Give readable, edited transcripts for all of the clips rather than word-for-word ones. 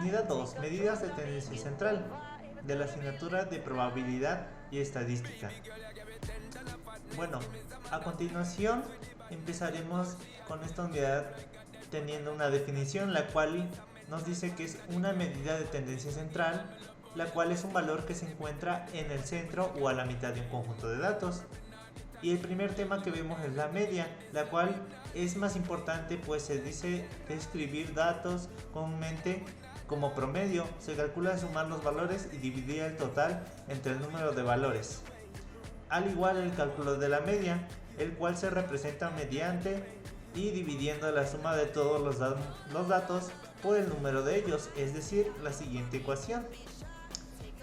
Unidad 2. Medidas de tendencia central de la asignatura de probabilidad y estadística. Bueno, a continuación empezaremos con esta unidad teniendo una definición, la cual nos dice que es una medida de tendencia central, la cual es un valor que se encuentra en el centro o a la mitad de un conjunto de datos. Y el primer tema que vemos es la media, la cual es más importante, pues se dice describir datos comúnmente como promedio. Se calcula sumar los valores y dividir el total entre el número de valores. Al igual el cálculo de la media, el cual se representa mediante y dividiendo la suma de todos los datos por el número de ellos, es decir, la siguiente ecuación.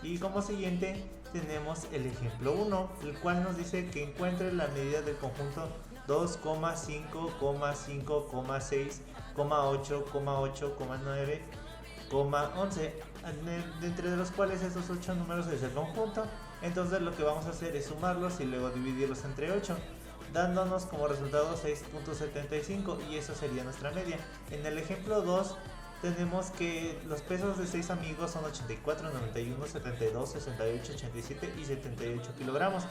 Y como siguiente tenemos el ejemplo 1, el cual nos dice que encuentre la medida del conjunto 2, 5, 5, 6, 8, 8, 9, 11, de entre los cuales esos 8 números es el conjunto. Entonces lo que vamos a hacer es sumarlos y luego dividirlos entre 8, dándonos como resultado 6.75, y eso sería nuestra media. En el ejemplo 2 tenemos que los pesos de 6 amigos son 84, 91, 72, 68, 87 y 78 kilogramos.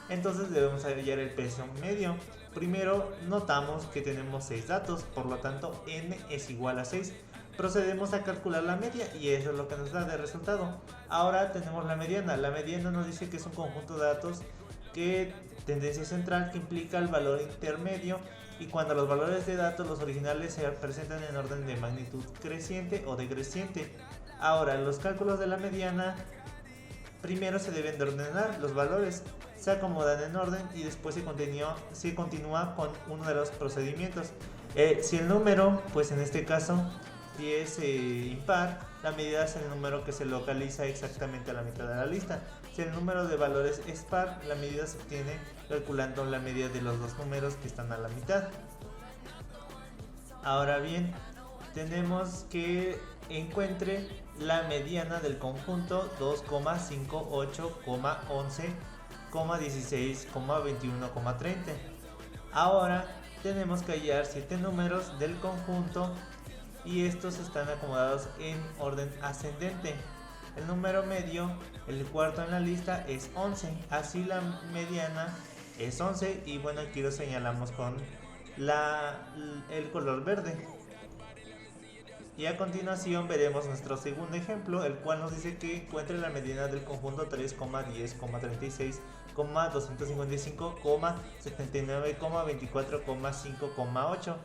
Entonces debemos hallar el peso medio. Primero notamos que tenemos 6 datos, por lo tanto n es igual a 6. Procedemos a calcular la media y eso es lo que nos da de resultado. Ahora tenemos la mediana. La mediana nos dice que es un conjunto de datos que tendencia central, que implica el valor intermedio, y cuando los valores de datos, los originales, se presentan en orden de magnitud creciente o decreciente. Ahora, los cálculos de la mediana, primero se deben de ordenar los valores, se acomodan en orden y después se continúa con uno de los procedimientos. Si el número, pues en este caso, si es impar, la medida es el número que se localiza exactamente a la mitad de la lista. Si el número de valores es par, la medida se obtiene calculando la media de los dos números que están a la mitad. Ahora bien, tenemos que encuentre la mediana del conjunto 2, 5, 8, 11, 16, 21, 30. Ahora tenemos que hallar 7 números del conjunto y estos están acomodados en orden ascendente. El número medio, el cuarto en la lista, es 11, así la mediana es 11, y bueno, aquí lo señalamos con el color verde. Y a continuación veremos nuestro segundo ejemplo, el cual nos dice que encuentre la mediana del conjunto 3, 10, 36, 255, 79, 24, 5, 8.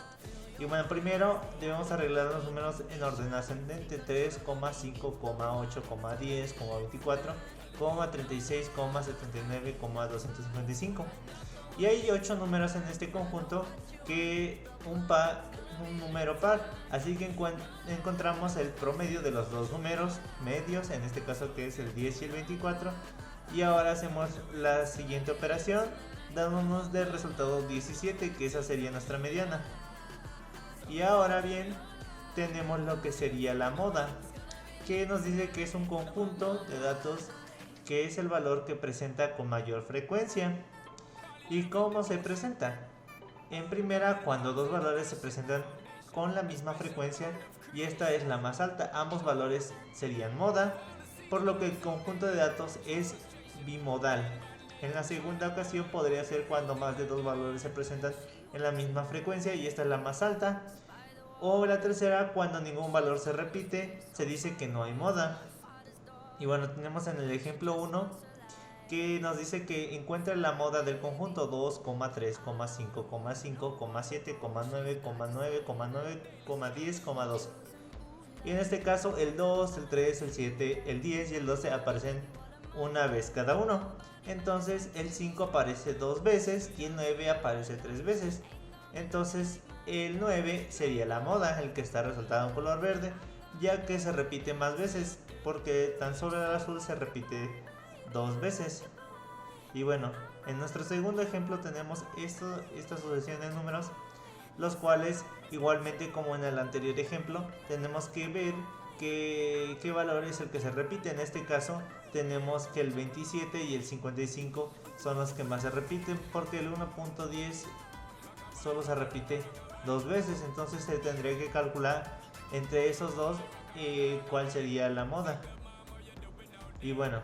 Y bueno, primero debemos arreglar los números en orden ascendente: 3, 5, 8, 10, 24, 36, 79, 255. Y hay 8 números en este conjunto, que un número par, así que encontramos el promedio de los dos números medios, en este caso que es el 10 y el 24. Y ahora hacemos la siguiente operación, dándonos del resultado 17, que esa sería nuestra mediana. Y ahora bien, tenemos lo que sería la moda, que nos dice que es un conjunto de datos que es el valor que presenta con mayor frecuencia. ¿Y cómo se presenta? En primera, cuando dos valores se presentan con la misma frecuencia y esta es la más alta, ambos valores serían moda, por lo que el conjunto de datos es bimodal. En la segunda ocasión podría ser cuando más de dos valores se presentan en la misma frecuencia y esta es la más alta. O la tercera, cuando ningún valor se repite, se dice que no hay moda. Y bueno, tenemos en el ejemplo 1 que nos dice que encuentra la moda del conjunto 2, 3, 5, 5, 7, 9, 9, 9, 10, 12. Y en este caso el 2, el 3, el 7, el 10 y el 12 aparecen una vez cada uno. Entonces el 5 aparece dos veces y el 9 aparece tres veces. Entonces el 9 sería la moda, el que está resaltado en color verde, ya que se repite más veces, porque tan solo el azul se repite dos veces. Y bueno, en nuestro segundo ejemplo tenemos esta sucesión de números, los cuales, igualmente como en el anterior ejemplo, tenemos que ver qué valor es el que se repite. En este caso tenemos que el 27 y el 55 son los que más se repiten, porque el 1.10 solo se repite dos veces, entonces se tendría que calcular entre esos dos cuál sería la moda. Y bueno,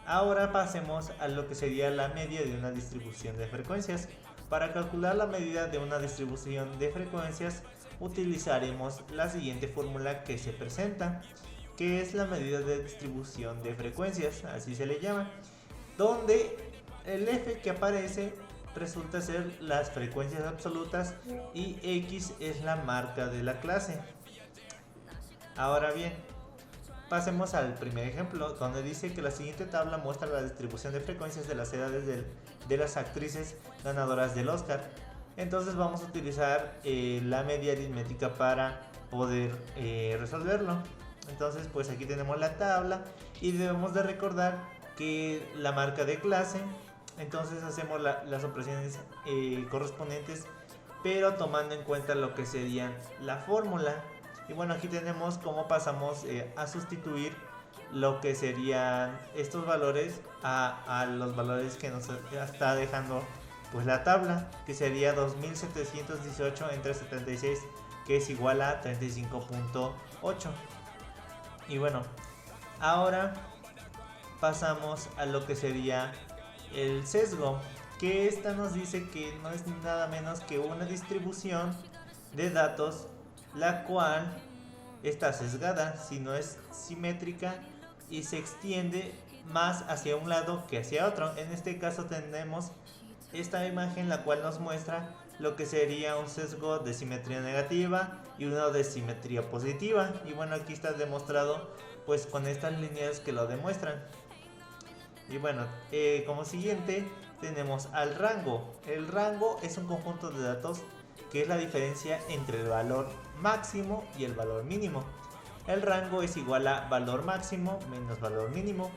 ahora pasemos a lo que sería la media de una distribución de frecuencias. Para calcular la medida de una distribución de frecuencias utilizaremos la siguiente fórmula que se presenta, que es la medida de distribución de frecuencias, así se le llama, donde el F que aparece resulta ser las frecuencias absolutas y X es la marca de la clase. Ahora bien, pasemos al primer ejemplo, donde dice que la siguiente tabla muestra la distribución de frecuencias de las edades de las actrices ganadoras del Oscar. Entonces vamos a utilizar la media aritmética para poder resolverlo. Entonces pues aquí tenemos la tabla y debemos de recordar que la marca de clase, entonces hacemos las operaciones correspondientes, pero tomando en cuenta lo que sería la fórmula. Y bueno, aquí tenemos cómo pasamos a sustituir lo que serían estos valores a los valores que nos está dejando pues la tabla, que sería 2718 entre 76, que es igual a 35.8. Y bueno, ahora pasamos a lo que sería el sesgo, que esta nos dice que no es nada menos que una distribución de datos la cual está sesgada, si no es simétrica y se extiende más hacia un lado que hacia otro. En este caso tenemos esta imagen la cual nos muestra lo que sería un sesgo de simetría negativa y uno de simetría positiva, y bueno, aquí está demostrado pues con estas líneas que lo demuestran. Y bueno, como siguiente tenemos al rango. El rango es un conjunto de datos que es la diferencia entre el valor máximo y el valor mínimo. El rango es igual a valor máximo menos valor mínimo.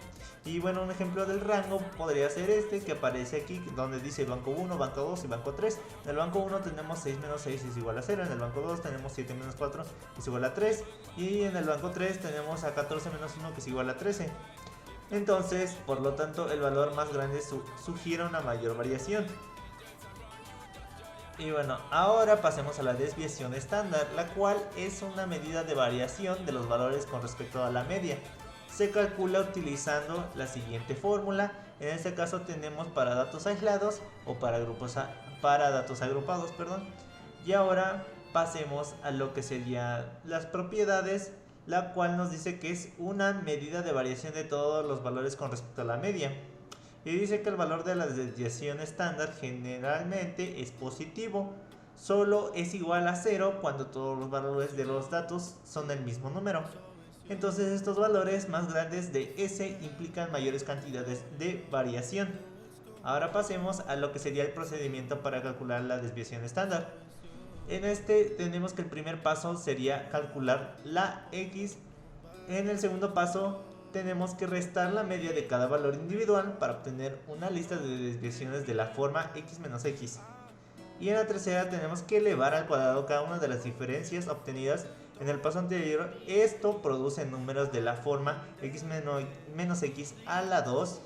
Y bueno, un ejemplo del rango podría ser este que aparece aquí, donde dice banco 1, banco 2 y banco 3. En el banco 1 tenemos 6 menos 6 es igual a 0. En el banco 2 tenemos 7 menos 4 es igual a 3. Y en el banco 3 tenemos a 14 menos 1 que es igual a 13. Entonces, por lo tanto, el valor más grande sugiere una mayor variación. Y bueno, ahora pasemos a la desviación estándar, la cual es una medida de variación de los valores con respecto a la media. Se calcula utilizando la siguiente fórmula. En este caso tenemos para datos aislados o para datos agrupados, perdón. Y ahora pasemos a lo que serían las propiedades, la cual nos dice que es una medida de variación de todos los valores con respecto a la media. Y dice que el valor de la desviación estándar generalmente es positivo, solo es igual a 0 cuando todos los valores de los datos son del mismo número. Entonces estos valores más grandes de S implican mayores cantidades de variación. Ahora pasemos a lo que sería el procedimiento para calcular la desviación estándar. En este tenemos que el primer paso sería calcular la X. En el segundo paso tenemos que restar la media de cada valor individual para obtener una lista de desviaciones de la forma x menos x. Y en la tercera tenemos que elevar al cuadrado cada una de las diferencias obtenidas en el paso anterior. Esto produce números de la forma x menos x a la 2.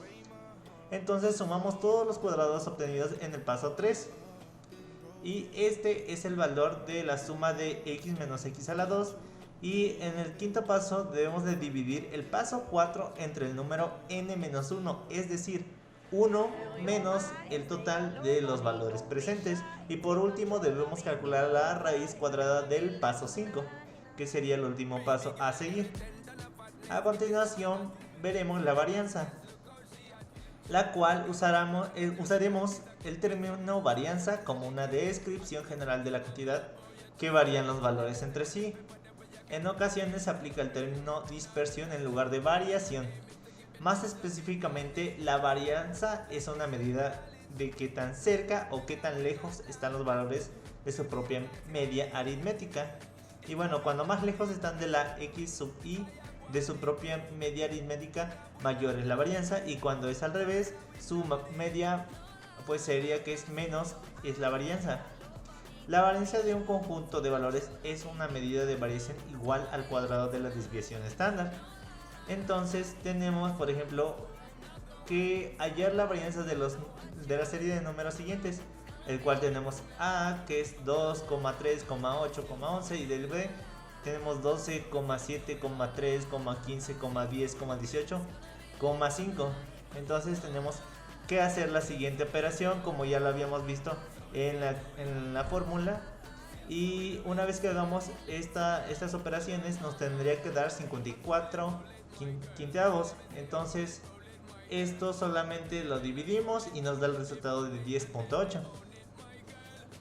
Entonces sumamos todos los cuadrados obtenidos en el paso 3. Y este es el valor de la suma de x menos x a la 2. Y en el quinto paso debemos de dividir el paso 4 entre el número n-1, es decir, 1 menos el total de los valores presentes. Y por último debemos calcular la raíz cuadrada del paso 5, que sería el último paso a seguir. A continuación veremos la varianza, la cual usaremos el término varianza como una descripción general de la cantidad que varían los valores entre sí. En ocasiones se aplica el término dispersión en lugar de variación. Más específicamente, la varianza es una medida de qué tan cerca o qué tan lejos están los valores de su propia media aritmética. Y bueno, cuando más lejos están de la x sub i de su propia media aritmética, mayor es la varianza, y cuando es al revés, su media pues sería que es menos, es la varianza. La varianza de un conjunto de valores es una medida de variación igual al cuadrado de la desviación estándar. Entonces tenemos, por ejemplo, que hallar la varianza de la serie de números siguientes. el cual tenemos A, que es 2,3,8,11, y del B tenemos 12,7,3,15,10,18,5. Entonces tenemos que hacer la siguiente operación, como ya lo habíamos visto en la fórmula. Y una vez que hagamos estas operaciones, nos tendría que dar 54 quinteavos. Entonces esto solamente lo dividimos y nos da el resultado de 10.8.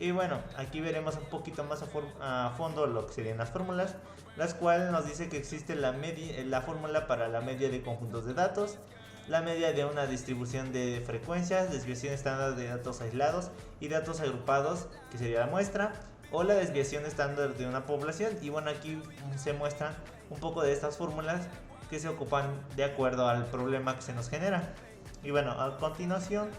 Y bueno, aquí veremos un poquito más a fondo lo que serían las fórmulas, las cuales nos dice que existe la fórmula para la media de conjuntos de datos, la media de una distribución de frecuencias, desviación estándar de datos aislados y datos agrupados, que sería la muestra, o la desviación estándar de una población. Y bueno, aquí se muestran un poco de estas fórmulas que se ocupan de acuerdo al problema que se nos genera. Y bueno, a continuación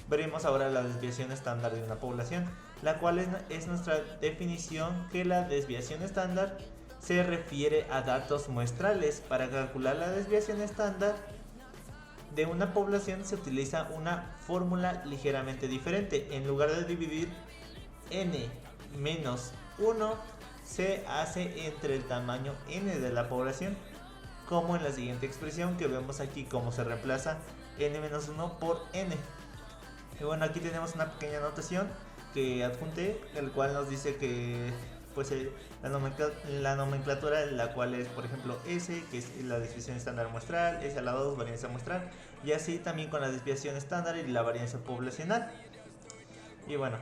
veremos ahora la desviación estándar de una población, la cual es nuestra definición, que la desviación estándar se refiere a datos muestrales. Para calcular la desviación estándar de una población se utiliza una fórmula ligeramente diferente. En lugar de dividir n menos 1, se hace entre el tamaño n de la población, como en la siguiente expresión que vemos aquí, cómo se reemplaza n-1 por n. Y bueno, aquí tenemos una pequeña anotación que adjunté, el cual nos dice que pues la nomenclatura, la cual es, por ejemplo, S, que es la desviación estándar muestral, S a la 2, varianza muestral, y así también con la desviación estándar y la varianza poblacional. Y bueno,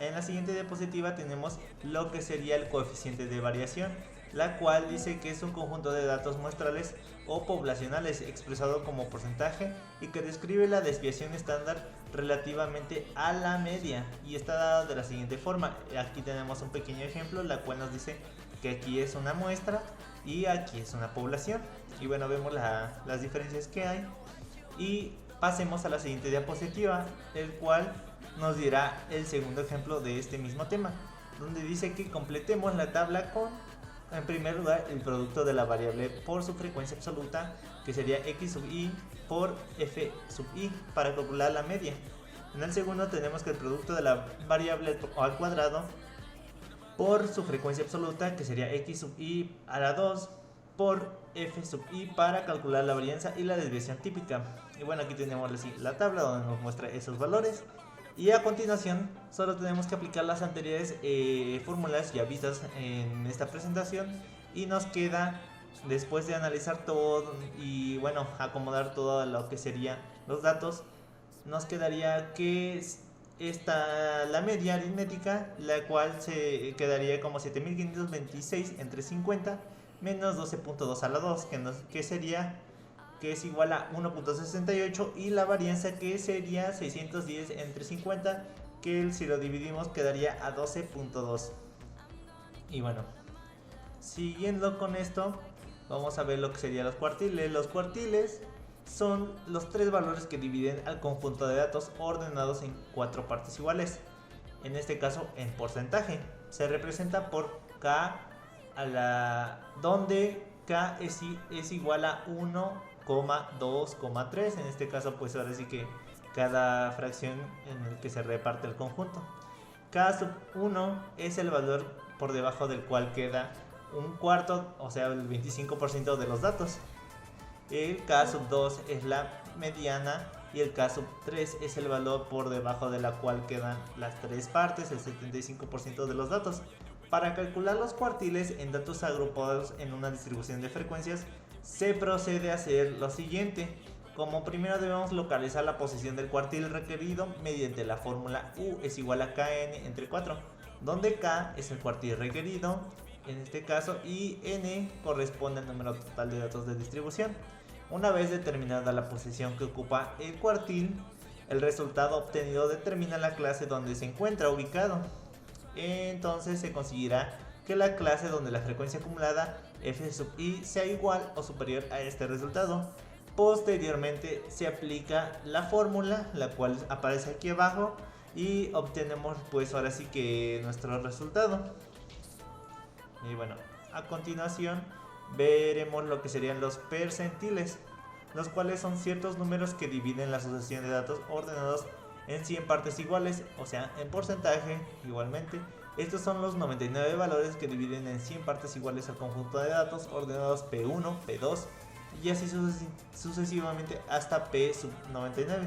en la siguiente diapositiva tenemos lo que sería el coeficiente de variación, la cual dice que es un conjunto de datos muestrales o poblacionales expresado como porcentaje y que describe la desviación estándar relativamente a la media, y está dada de la siguiente forma. Aquí tenemos un pequeño ejemplo, la cual nos dice que aquí es una muestra y aquí es una población. Y bueno, vemos las diferencias que hay, y pasemos a la siguiente diapositiva, el cual nos dirá el segundo ejemplo de este mismo tema, donde dice que completemos la tabla con, en primer lugar, el producto de la variable por su frecuencia absoluta, que sería x sub i por f sub i, para calcular la media. En el segundo tenemos que el producto de la variable al cuadrado por su frecuencia absoluta, que sería x sub i a la 2 por f sub i, para calcular la varianza y la desviación típica. Y bueno, aquí tenemos la tabla donde nos muestra esos valores. Y a continuación solo tenemos que aplicar las anteriores fórmulas ya vistas en esta presentación, y nos queda, después de analizar todo y bueno, acomodar todo lo que serían los datos, nos quedaría que la media aritmética, la cual se quedaría como 7526 entre 50 menos 12.2 a la 2, que sería, que es igual a 1.68, y la varianza, que sería 610 entre 50, que si lo dividimos quedaría a 12.2. Y bueno, siguiendo con esto, vamos a ver lo que serían los cuartiles. Los cuartiles son los tres valores que dividen al conjunto de datos ordenados en 4 partes iguales, en este caso en porcentaje. Se representa por k donde k es igual a 1,2,3. En este caso pues ahora sí que cada fracción en el que se reparte el conjunto. K sub 1 es el valor por debajo del cual queda un cuarto, o sea el 25% de los datos. El K sub 2 es la mediana, y el K sub 3 es el valor por debajo de la cual quedan las 3 partes, el 75% de los datos. Para calcular los cuartiles en datos agrupados en una distribución de frecuencias, se procede a hacer lo siguiente. Como primero debemos localizar la posición del cuartil requerido mediante la fórmula U es igual a Kn entre 4, donde K es el cuartil requerido en este caso y N corresponde al número total de datos de distribución. Una vez determinada la posición que ocupa el cuartil, el resultado obtenido determina la clase donde se encuentra ubicado. Entonces se conseguirá que la clase donde la frecuencia acumulada f sub i sea igual o superior a este resultado. Posteriormente se aplica la fórmula, la cual aparece aquí abajo, y obtenemos pues ahora sí que nuestro resultado. Y bueno, a continuación veremos lo que serían los percentiles, los cuales son ciertos números que dividen la sucesión de datos ordenados en 100 partes iguales, o sea, en porcentaje igualmente. Estos son los 99 valores que dividen en 100 partes iguales al conjunto de datos ordenados P1, P2 y así sucesivamente hasta P sub 99.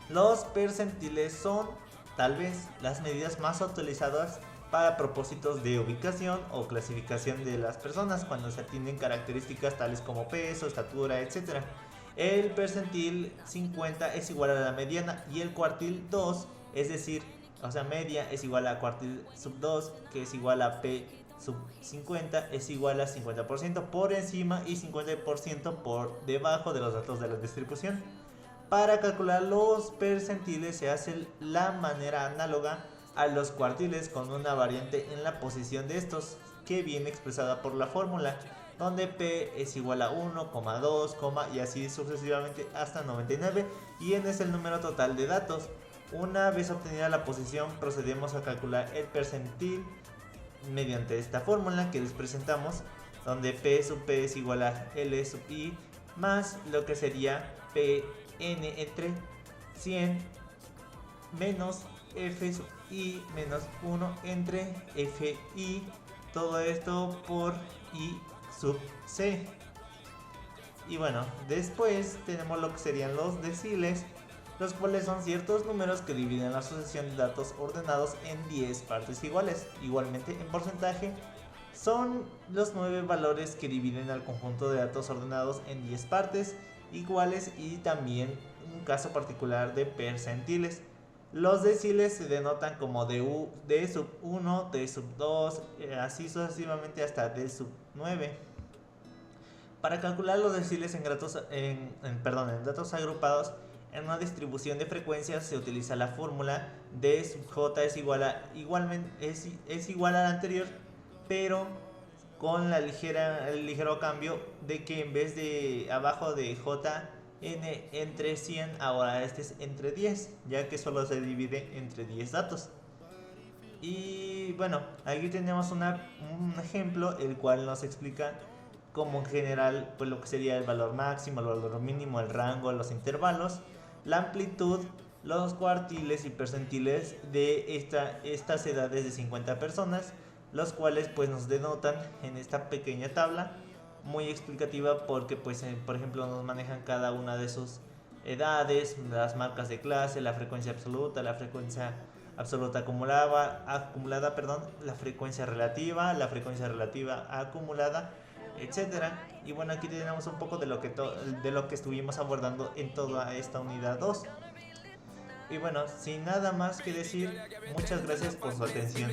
Los percentiles son tal vez las medidas más utilizadas para propósitos de ubicación o clasificación de las personas cuando se atienden características tales como peso, estatura, etc. El percentil 50 es igual a la mediana y el cuartil 2, es decir, o sea, media es igual a cuartil sub 2, que es igual a P sub 50, es igual a 50% por encima y 50% por debajo de los datos de la distribución. Para calcular los percentiles se hace la manera análoga a los cuartiles con una variante en la posición de estos que viene expresada por la fórmula, donde P es igual a 1, 2, y así sucesivamente hasta 99, y N es el número total de datos. Una vez obtenida la posición, procedemos a calcular el percentil mediante esta fórmula que les presentamos, donde P sub P es igual a L sub I más lo que sería Pn entre 100 menos F sub I menos 1 entre Fi, todo esto por I sub C. Y bueno, después tenemos lo que serían los deciles, los cuales son ciertos números que dividen la sucesión de datos ordenados en 10 partes iguales. Igualmente en porcentaje son los 9 valores que dividen al conjunto de datos ordenados en 10 partes iguales, y también un caso particular de percentiles. Los deciles se denotan como D sub 1, D sub 2, así sucesivamente hasta D sub 9. Para calcular los deciles en datos agrupados en una distribución de frecuencias se utiliza la fórmula D sub J es igual a la anterior, pero con el ligero cambio de que en vez de abajo de J n entre 100, ahora este es entre 10, ya que solo se divide entre 10 datos. Y bueno, aquí tenemos un ejemplo el cual nos explica como en general pues lo que sería el valor máximo, el valor mínimo, el rango, los intervalos, la amplitud, los cuartiles y percentiles de estas edades de 50 personas, los cuales pues nos denotan en esta pequeña tabla muy explicativa, porque pues por ejemplo nos manejan cada una de sus edades, las marcas de clase, la frecuencia absoluta acumulada, la frecuencia relativa acumulada, etcétera. Y bueno, aquí tenemos un poco de lo que estuvimos abordando en toda esta unidad 2. Y bueno, sin nada más que decir, muchas gracias por su atención.